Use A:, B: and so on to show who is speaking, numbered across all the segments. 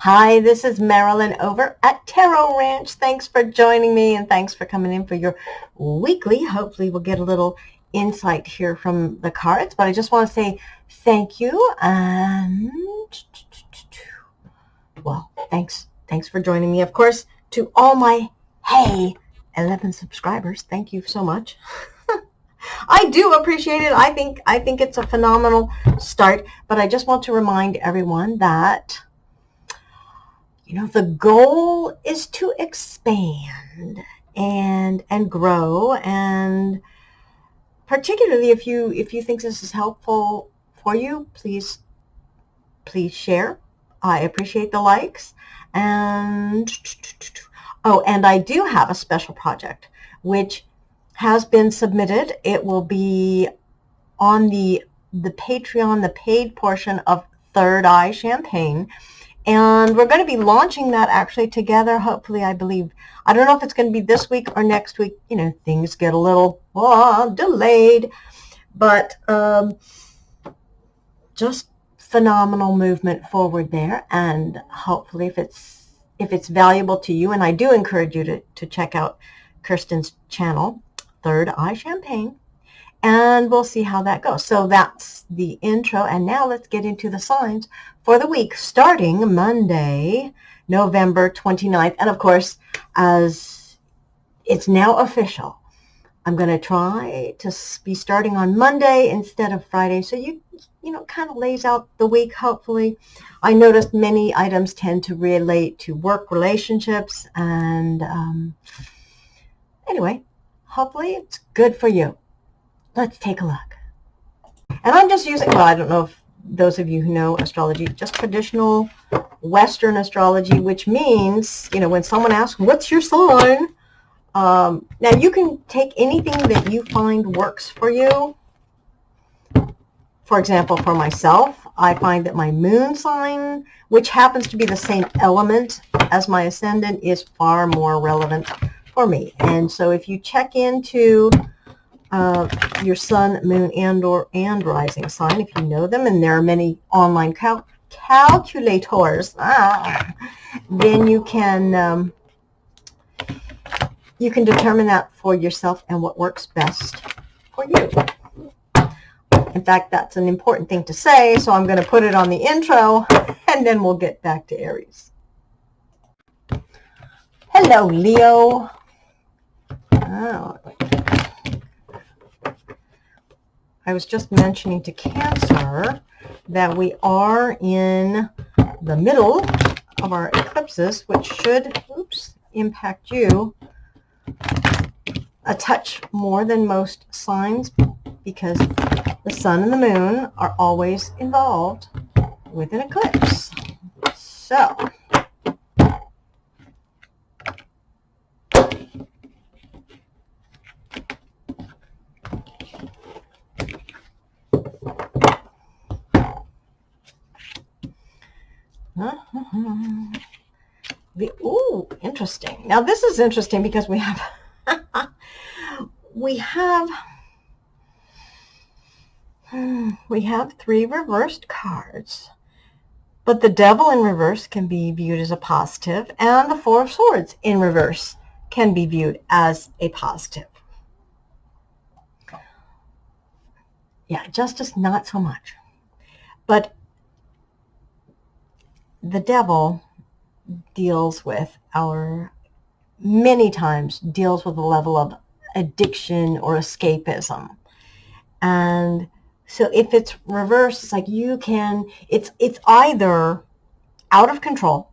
A: Hi, this is Marilyn over at Tarot Ranch. Thanks for joining me and thanks for coming in for your weekly. Hopefully we'll get a little insight here from the cards, but I just want to say thank you and, well, thanks for joining me. Of course, to all my, 11 subscribers, thank you so much. I do appreciate it. I think it's a phenomenal start, but I just want to remind everyone that the goal is to expand and grow, and particularly if you think this is helpful for you, please share. I appreciate the likes. And I do have a special project which has been submitted. It will be on the Patreon, the paid portion of Third Eye Champagne. And we're going to be launching that actually together, hopefully, I believe. I don't know if it's going to be this week or next week. Things get a little delayed. But just phenomenal movement forward there. And hopefully if it's valuable to you, and I do encourage you to check out Kirsten's channel, Third Eye Champagne. And we'll see how that goes. So that's the intro. And now let's get into the signs for the week, starting Monday, November 29th. And of course, as it's now official, I'm going to try to be starting on Monday instead of Friday. So you kind of lays out the week, hopefully. I noticed many items tend to relate to work relationships. And anyway, hopefully it's good for you. Let's take a look. And I'm just using, I don't know if those of you who know astrology, just traditional Western astrology, which means, when someone asks, what's your sign? Now, you can take anything that you find works for you. For example, for myself, I find that my moon sign, which happens to be the same element as my ascendant, is far more relevant for me. And so if you check into your sun, moon, and rising sign, if you know them, and there are many online calculators, then you can determine that for yourself and what works best for you. In fact, that's an important thing to say, so I'm going to put it on the intro, and then we'll get back to Aries. Hello, Leo. I was just mentioning to Cancer that we are in the middle of our eclipses, which should impact you a touch more than most signs, because the sun and the moon are always involved with an eclipse. So, interesting. Now this is interesting because we have we have 3 reversed cards, but the Devil in reverse can be viewed as a positive, and the Four of Swords in reverse can be viewed as a positive. Yeah, Justice, not so much. But the Devil many times deals with a level of addiction or escapism. And so if it's reversed, it's like it's either out of control,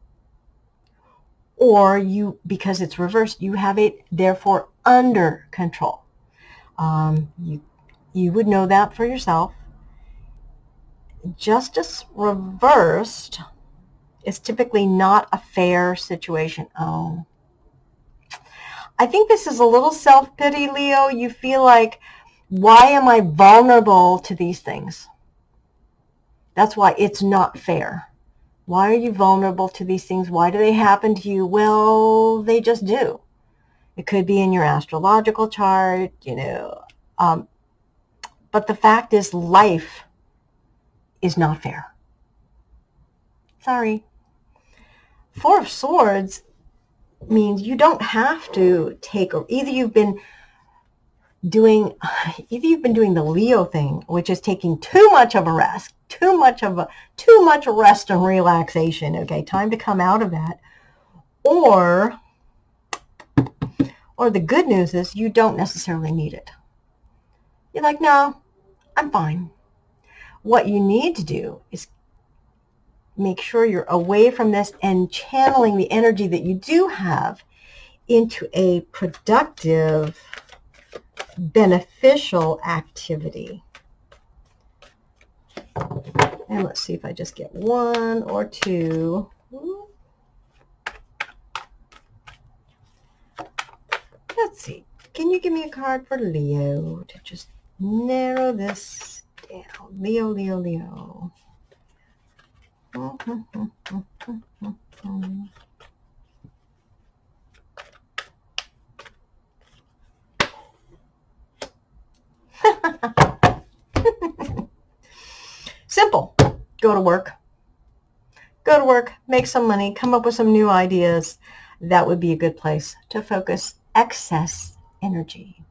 A: or because it's reversed, you have it therefore under control. You would know that for yourself. Justice reversed is typically not a fair situation. I think this is a little self-pity, Leo. You feel like, why am I vulnerable to these things? That's why it's not fair. Why are you vulnerable to these things? Why do they happen to you? Well, they just do. It could be in your astrological chart, but the fact is, life is not fair. Sorry. Four of Swords means you don't have to take, or either you've been doing the Leo thing, which is taking too much of a rest, too much rest and relaxation. Okay, time to come out of that. Or the good news is you don't necessarily need it. You're like, no, I'm fine. What you need to do is make sure you're away from this and channeling the energy that you do have into a productive, beneficial activity. And let's see if I just get one or two. Let's see. Can you give me a card for Leo to just narrow this down? Leo, Leo, Leo. Simple. Go to work. Go to work, make some money, come up with some new ideas. That would be a good place to focus excess energy.